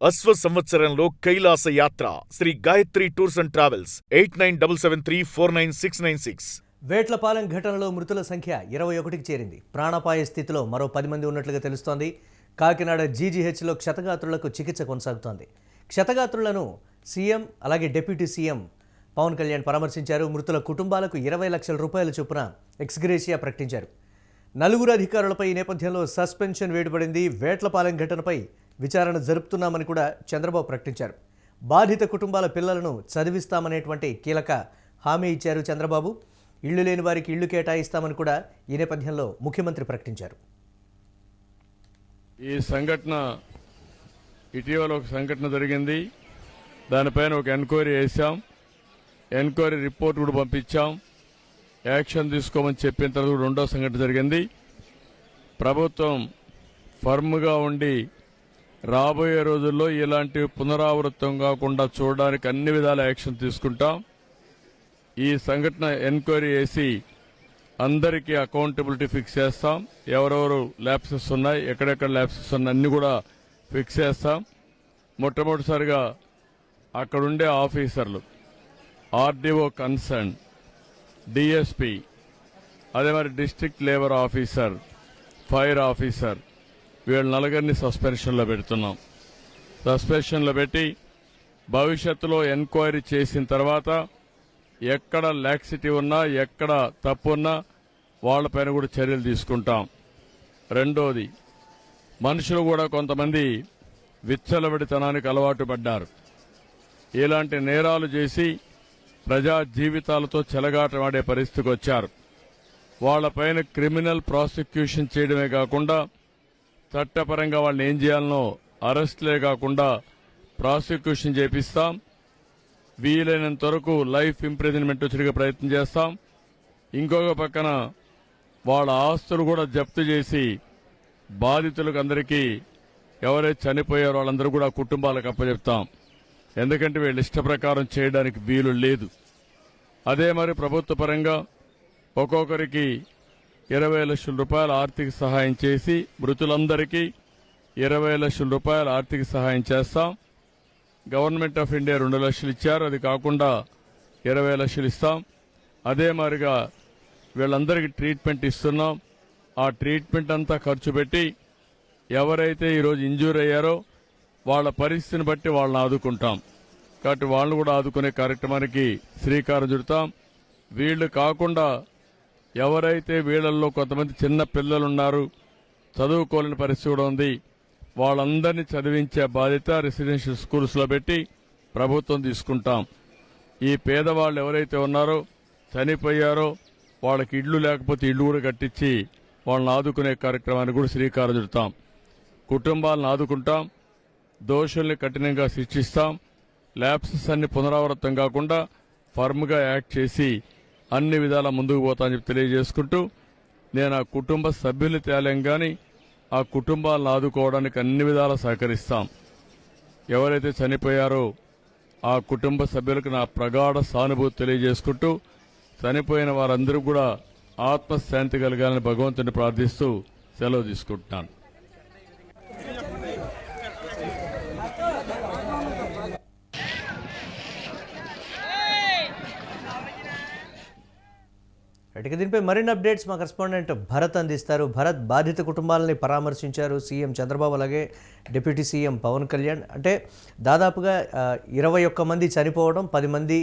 అశ్వ సంవత్సరంలో కైలాస యాత్ర Sri Gayatri tours and travels 8977349696. Vetlapalem ఘటనలో మృతుల సంఖ్య 21కి చేరింది. ప్రాణాపాయ స్థితిలో మరో 10 మంది ఉన్నట్లుగా తెలుస్తోంది. కాకినాడ జీజీహెచ్లో క్షతగాత్రులకు చికిత్స కొనసాగుతోంది. క్షతగాత్రులను సీఎం అలాగే డిప్యూటీ సీఎం పవన్ కళ్యాణ్ పరామర్శించారు. మృతుల కుటుంబాలకు 20 లక్షల రూపాయల చొప్పున ఎక్స్గ్రేషియా ప్రకటించారు. నలుగురు అధికారులపై ఈ నేపథ్యంలో సస్పెన్షన్ వేటుపడింది. వేట్లపాలెం ఘటనపై విచారణ జరుపుతున్నామని కూడా చంద్రబాబు ప్రకటించారు. బాధిత కుటుంబాల పిల్లలను చదివిస్తామనేటువంటి కీలక హామీ ఇచ్చారు చంద్రబాబు. ఇళ్లు లేని వారికి ఇళ్లు కేటాయిస్తామని కూడా ఈ నేపథ్యంలో ముఖ్యమంత్రి ప్రకటించారు. ఈ సంఘటన ఇటీవల ఒక సంఘటన జరిగింది. దానిపైన ఒక ఎంక్వైరీ వేశాం. ఎంక్వైరీ రిపోర్ట్ కూడా పంపించాం. యాక్షన్ తీసుకోమని చెప్పిన తర్వాత రెండో సంఘటన జరిగింది. ప్రభుత్వం ఫర్మ్గా ఉండి రాబోయే రోజుల్లో ఇలాంటి పునరావృతం కాకుండా చూడడానికి అన్ని విధాల యాక్షన్ తీసుకుంటాం. ఈ సంఘటన ఎంక్వైరీ చేసి అందరికీ అకౌంటబిలిటీ ఫిక్స్ చేస్తాం. ఎవరెవరు ల్యాప్సెస్ ఉన్నాయి, ఎక్కడెక్కడ ల్యాప్సెస్ ఉన్నాయి అన్ని కూడా ఫిక్స్ చేస్తాం. మొట్టమొదటిసారిగా అక్కడుండే ఆఫీసర్లు, ఆర్డీఓ కన్సర్న్, డిఎస్పీ, అదే మరి district labour officer, fire officer, వీళ్ళ నలుగురిని సస్పెన్షన్లో పెడుతున్నాం. సస్పెన్షన్లో పెట్టి భవిష్యత్తులో ఎంక్వైరీ చేసిన తర్వాత ఎక్కడ లాక్సిటీ ఉన్నా, ఎక్కడ తప్పు ఉన్నా వాళ్లపైన కూడా చర్యలు తీసుకుంటాం. రెండోది, మనుషులు కూడా కొంతమంది విచ్చలవిడితనానికి అలవాటు పడ్డారు. ఇలాంటి నేరాలు చేసి ప్రజా జీవితాలతో చెలగాటమాడే పరిస్థితికి వచ్చారు. వాళ్లపైన క్రిమినల్ ప్రాసిక్యూషన్ చేయడమే కాకుండా చట్టపరంగా వాళ్ళని ఏం చేయాలనో అరెస్టులే కాకుండా ప్రాసిక్యూషన్ చేపిస్తాం. వీలైనంత వరకు లైఫ్ ఇంప్రిజన్మెంట్ వచ్చే ప్రయత్నం చేస్తాం. ఇంకొక పక్కన వాళ్ళ ఆస్తులు కూడా జప్తు చేసి బాధితులకు అందరికీ ఎవరైతే చనిపోయారో వాళ్ళందరూ కూడా కుటుంబాలకు అప్పచెప్తాం. ఎందుకంటే వీళ్ళ ఇష్ట ప్రకారం చేయడానికి వీలు లేదు. అదే మరి ప్రభుత్వ పరంగా ఒక్కొక్కరికి 20 లక్షల రూపాయల ఆర్థిక సహాయం చేసి మృతులందరికీ 20 లక్షల రూపాయల ఆర్థిక సహాయం చేస్తాం. గవర్నమెంట్ ఆఫ్ ఇండియా 2 లక్షలు ఇచ్చారు, అది కాకుండా 20 లక్షలు ఇస్తాం. అదే మాదిరిగా వీళ్ళందరికీ ట్రీట్మెంట్ ఇస్తున్నాం. ఆ ట్రీట్మెంట్ అంతా ఖర్చు పెట్టి ఎవరైతే ఈరోజు ఇంజూర్ అయ్యారో వాళ్ళ పరిస్థితిని బట్టి వాళ్ళని ఆదుకుంటాం. కాబట్టి వాళ్ళని కూడా ఆదుకునే కార్యక్రమానికి శ్రీకారం చుడతాం. వీళ్లు కాకుండా ఎవరైతే వీళ్లలో కొంతమంది చిన్న పిల్లలున్నారు, చదువుకోలేని పరిస్థితి కూడా ఉంది, వాళ్ళందరినీ చదివించే బాధ్యత రెసిడెన్షియల్ స్కూల్స్లో పెట్టి ప్రభుత్వం తీసుకుంటాం. ఈ పేదవాళ్ళు ఎవరైతే ఉన్నారో చనిపోయారో వాళ్ళకి ఇళ్లు లేకపోతే ఇళ్లు కూడా కట్టించి వాళ్ళని ఆదుకునే కార్యక్రమానికి కూడా శ్రీకారం చుడతాం. కుటుంబాలను ఆదుకుంటాం. దోషుల్ని కఠినంగా శిక్షిస్తాం. ల్యాప్సెస్ అన్ని పునరావృతం కాకుండా ఫర్మ్గా యాక్ట్ చేసి అన్ని విధాలా ముందుకు పోతామని చెప్పి తెలియజేసుకుంటూ, నేను ఆ కుటుంబ సభ్యులు తేలేం కానీ ఆ కుటుంబాలను ఆదుకోవడానికి అన్ని విధాలా సహకరిస్తాం. ఎవరైతే చనిపోయారో ఆ కుటుంబ సభ్యులకు నా ప్రగాఢ సానుభూతి తెలియజేసుకుంటూ, చనిపోయిన వారందరూ కూడా ఆత్మశాంతి కలగాలని భగవంతుని ప్రార్థిస్తూ సెలవు తీసుకుంటున్నాను. దీనిపై మరిన్ని అప్డేట్స్ మా కరెస్పాండెంట్ భరత్ అందిస్తారు. భరత్, బాధిత కుటుంబాలని పరామర్శించారు సీఎం చంద్రబాబు అలాగే డిప్యూటీ సీఎం పవన్ కళ్యాణ్. అంటే దాదాపుగా 21 మంది చనిపోవడం, 10 మంది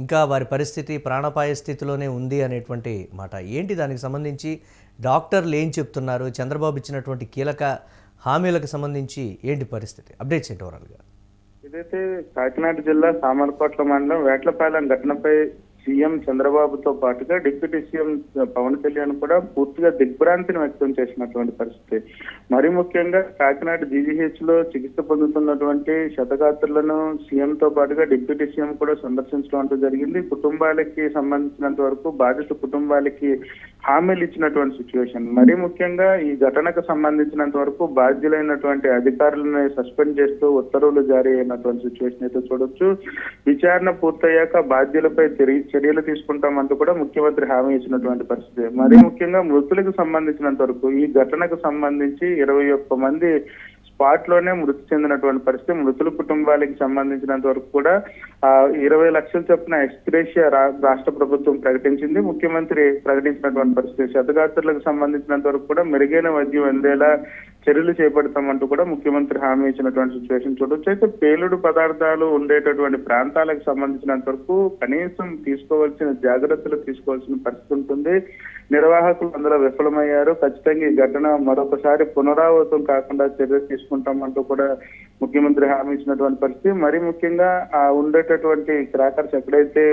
ఇంకా వారి పరిస్థితి ప్రాణాపాయ స్థితిలోనే ఉంది అనేటువంటి మాట. ఏంటి దానికి సంబంధించి డాక్టర్లు ఏం చెప్తున్నారు? చంద్రబాబు ఇచ్చినటువంటి కీలక హామీలకు సంబంధించి ఏంటి పరిస్థితి? అప్డేట్స్ ఏంటి ఓవరాల్గా? ఇదైతే కాకినాడ జిల్లా సామర్లకోట్ల మండలం వేట్లపాలెం ఘటనపై సీఎం చంద్రబాబుతో పాటుగా డిప్యూటీ సీఎం పవన్ కళ్యాణ్ కూడా పూర్తిగా దిగ్భ్రాంతిని వ్యక్తం చేసినటువంటి పరిస్థితి. మరి ముఖ్యంగా కాకినాడ జీజీహెచ్ లో చికిత్స పొందుతున్నటువంటి క్షతగాత్రులను సీఎంతో పాటుగా డిప్యూటీ సీఎం కూడా సందర్శించడం జరిగింది. కుటుంబాలకి సంబంధించినంత వరకు బాధిత కుటుంబాలకి హామీలు ఇచ్చినటువంటి సిచ్యువేషన్. మరి ముఖ్యంగా ఈ ఘటనకు సంబంధించినంత వరకు బాధ్యులైనటువంటి అధికారులను సస్పెండ్ చేస్తూ ఉత్తర్వులు జారీ అయినటువంటి సిచ్యువేషన్ అయితే చూడొచ్చు. విచారణ పూర్తయ్యాక బాధ్యులపై చర్యలు తీసుకుంటామంటూ కూడా ముఖ్యమంత్రి హామీ ఇచ్చినటువంటి పరిస్థితి. మరీ ముఖ్యంగా మృతులకు సంబంధించినంత వరకు ఈ ఘటనకు సంబంధించి 21 మంది స్పాట్ లోనే మృతి చెందినటువంటి పరిస్థితి. మృతుల కుటుంబాలకు సంబంధించినంత వరకు కూడా 20 లక్షల చొప్పున ఎక్స్గ్రేషియా రాష్ట్ర ప్రభుత్వం ప్రకటించింది. ముఖ్యమంత్రి ప్రకటించినటువంటి పరిస్థితి. క్షతగాత్రులకు సంబంధించినంత వరకు కూడా మెరుగైన వైద్యం అందేలా చర్యలు చేపడతామంటూ కూడా ముఖ్యమంత్రి హామీ ఇచ్చినటువంటి సిచ్యువేషన్ చూడొచ్చు. అయితే పేలుడు పదార్థాలు ఉండేటటువంటి ప్రాంతాలకు సంబంధించినంత వరకు కనీసం తీసుకోవాల్సిన జాగ్రత్తలు తీసుకోవాల్సిన పరిస్థితి ఉంటుంది. నిర్వాహకులు అందులో విఫలమయ్యారు. ఖచ్చితంగా ఈ ఘటన మరొకసారి పునరావృతం కాకుండా చర్యలు తీసుకుంటామంటూ కూడా ముఖ్యమంత్రి హామీ ఇచ్చినటువంటి పరిస్థితి. మరి ముఖ్యంగా ఉండేటటువంటి క్రాకర్స్ ఎక్కడైతే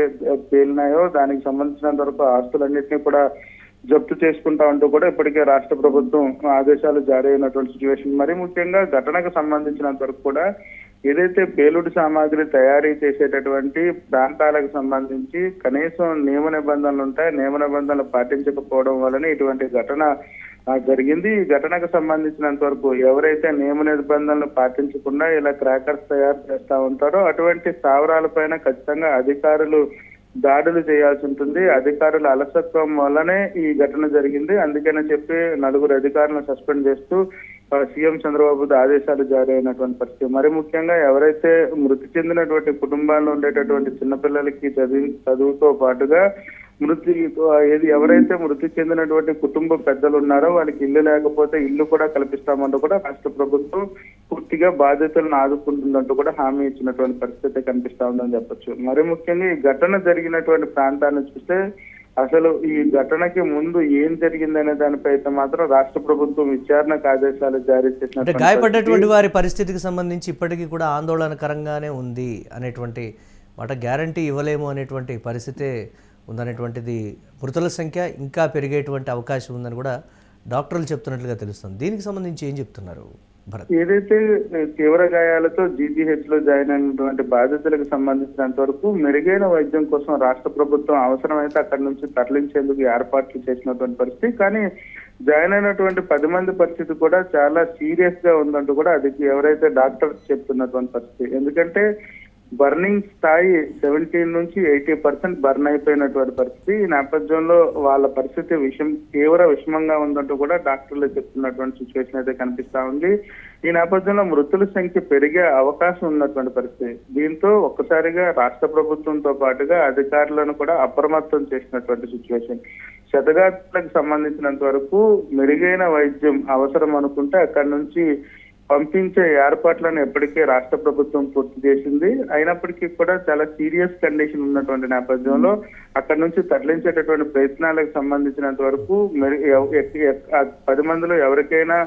పేలినాయో దానికి సంబంధించినంత వరకు ఆస్తులన్నింటినీ కూడా జప్తు చేసుకుంటామంటూ కూడా ఇప్పటికే రాష్ట్ర ప్రభుత్వం ఆదేశాలు జారీ అయినటువంటి సిచ్యువేషన్. మరి ముఖ్యంగా ఘటనకు సంబంధించినంత వరకు కూడా ఏదైతే పేలుడు సామాగ్రి తయారీ చేసేటటువంటి ప్రాంతాలకు సంబంధించి కనీసం నియమ నిబంధనలు ఉంటాయి. నియమ నిబంధనలు పాటించకపోవడం వలన ఇటువంటి ఘటన జరిగింది. ఈ ఘటనకు సంబంధించినంత వరకు ఎవరైతే నియమ నిబంధనలు పాటించకుండా ఇలా క్రాకర్స్ తయారు చేస్తా ఉంటారో అటువంటి స్థావరాలపైన ఖచ్చితంగా అధికారులు దాడులు చేయాల్సి ఉంటుంది. అధికారుల అలసత్వం వల్లనే ఈ ఘటన జరిగింది. అందుకని చెప్పి 4 అధికారులను సస్పెండ్ చేస్తూ సీఎం చంద్రబాబు ఆదేశాలు జారీ అయినటువంటి పరిస్థితి. మరి ముఖ్యంగా ఎవరైతే మృతి చెందినటువంటి కుటుంబాల్లో ఉండేటటువంటి చిన్నపిల్లలకి చదువుతో పాటుగా ఎవరైతే మృతి చెందినటువంటి కుటుంబ పెద్దలు ఉన్నారో వాళ్ళకి ఇల్లు లేకపోతే ఇల్లు కూడా కల్పిస్తామంటూ కూడా రాష్ట్ర ప్రభుత్వం పూర్తిగా బాధ్యతలను ఆదుకుంటుందంటూ కూడా హామీ ఇచ్చినటువంటి పరిస్థితి కనిపిస్తా ఉందని చెప్పొచ్చు. మరి ముఖ్యంగా ఈ ఘటన జరిగినటువంటి ప్రాంతాన్ని చూస్తే అసలు ఈ ఘటనకి ముందు ఏం జరిగిందనే దానిపై అయితే మాత్రం రాష్ట్ర ప్రభుత్వం విచారణకు ఆదేశాలు జారీ చేసిన గాయపడ్డటువంటి వారి పరిస్థితికి సంబంధించి ఇప్పటికీ కూడా ఆందోళనకరంగానే ఉంది అనేటువంటి మాట, గ్యారంటీ ఇవ్వలేము అనేటువంటి పరిస్థితే ఉందనేటువంటిది. మృతుల సంఖ్య ఇంకా పెరిగేటువంటి అవకాశం ఉందని కూడా డాక్టర్లు చెప్తున్నట్లుగా తెలుస్తుంది. దీనికి సంబంధించి ఏం చెప్తున్నారు భరత్? ఏదైతే తీవ్ర గాయాలతో జీజీహెచ్ లో జాయిన్ అయినటువంటి బాధితులకు సంబంధించినంత వరకు మెరుగైన వైద్యం కోసం రాష్ట్ర ప్రభుత్వం అవసరమైతే అక్కడి నుంచి తరలించేందుకు ఏర్పాట్లు చేసినటువంటి పరిస్థితి. కానీ జాయిన్ అయినటువంటి 10 మంది పరిస్థితి కూడా చాలా సీరియస్ గా ఉందంటూ కూడా అది ఎవరైతే డాక్టర్స్ చెప్తున్నటువంటి పరిస్థితి. ఎందుకంటే బర్నింగ్ స్థాయి 17 నుంచి 80% బర్న్ అయిపోయినటువంటి పరిస్థితి. ఈ నేపథ్యంలో వాళ్ళ పరిస్థితి తీవ్ర విషమంగా ఉందంటూ కూడా డాక్టర్లు చెప్తున్నటువంటి సిచ్యువేషన్ అయితే కనిపిస్తా ఉంది. ఈ నేపథ్యంలో మృతుల సంఖ్య పెరిగే అవకాశం ఉన్నటువంటి పరిస్థితి. దీంతో ఒక్కసారిగా రాష్ట్ర ప్రభుత్వంతో పాటుగా అధికారులను కూడా అప్రమత్తం చేసినటువంటి సిచ్యువేషన్. క్షతగాత్రులకు సంబంధించినంత వరకు మెరుగైన వైద్యం అవసరం అనుకుంటే అక్కడి నుంచి పంపించే ఏర్పాట్లను ఎప్పటికే రాష్ట్ర ప్రభుత్వం పూర్తి చేసింది. అయినప్పటికీ కూడా చాలా సీరియస్ కండిషన్ ఉన్నటువంటి నేపథ్యంలో అక్కడి నుంచి తరలించేటటువంటి ప్రయత్నాలకు సంబంధించినంత వరకు 10 మందిలో ఎవరికైనా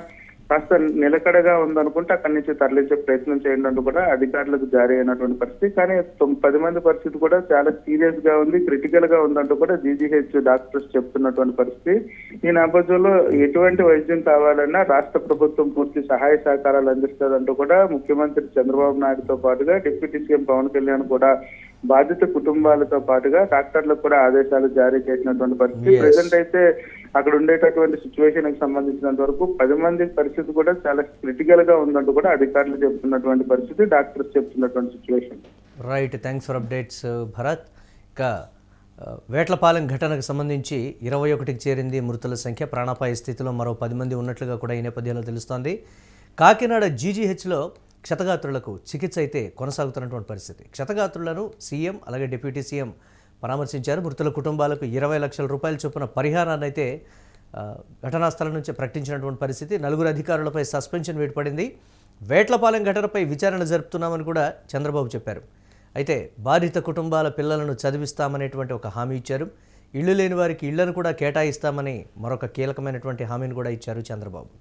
కాస్త నిలకడగా ఉందనుకుంటే అక్కడి నుంచి తరలించే ప్రయత్నం చేయండి అంటూ కూడా అధికారులకు జారీ అయినటువంటి పరిస్థితి. కానీ 10 మంది పరిస్థితి కూడా చాలా సీరియస్ గా ఉంది, క్రిటికల్ గా ఉందంటూ కూడా జీజీహెచ్ డాక్టర్స్ చెప్తున్నటువంటి పరిస్థితి. ఈ నేపథ్యంలో ఎటువంటి వైద్యం కావాలన్నా రాష్ట్ర ప్రభుత్వం పూర్తి సహాయ సహకారాలు అందిస్తుందంటూ కూడా ముఖ్యమంత్రి చంద్రబాబు నాయుడుతో పాటుగా డిప్యూటీ సీఎం పవన్ కళ్యాణ్ కూడా బాధిత కుటుంబాలతో పాటుగా డాక్టర్లకు కూడా ఆదేశాలు జారీ చేసినటువంటి పరిస్థితి. ప్రెసెంట్ అయితే అక్కడ ఉండేటటువంటి సిచ్యువేషన్ కి సంబంధించినంత వరకు 10 మంది పరిస్థితి కూడా చాలా క్రిటికల్ గా ఉందంటూ కూడా అధికారులు చెప్తున్నటువంటి పరిస్థితి, డాక్టర్స్ చెప్తున్నటువంటి situation. Right, thanks for updates Bharat. ఇక వేట్లపాలెం ఘటనకు సంబంధించి 21కి చేరింది మృతుల సంఖ్య. ప్రాణాపాయ స్థితిలో మరో 10 మంది ఉన్నట్లుగా కూడా ఈ నేపథ్యంలో తెలుస్తోంది. కాకినాడ జీజీహెచ్లో క్షతగాత్రులకు చికిత్స అయితే కొనసాగుతున్నటువంటి పరిస్థితి. క్షతగాత్రులను సీఎం అలాగే డిప్యూటీ సీఎం పరామర్శించారు. మృతుల కుటుంబాలకు 20 లక్షల రూపాయల చొప్పున పరిహారాన్ని అయితే ఘటనా స్థలం నుంచి ప్రకటించినటువంటి పరిస్థితి. 4 అధికారులపై సస్పెన్షన్ వేటుపడింది. వేట్లపాలెం ఘటనపై విచారణ జరుపుతున్నామని కూడా చంద్రబాబు చెప్పారు. అయితే బాధిత కుటుంబాల పిల్లలను చదివిస్తామనేటువంటి ఒక హామీ ఇచ్చారు. ఇళ్లు లేని వారికి ఇళ్లను కూడా కేటాయిస్తామని మరొక కీలకమైనటువంటి హామీని కూడా ఇచ్చారు చంద్రబాబు.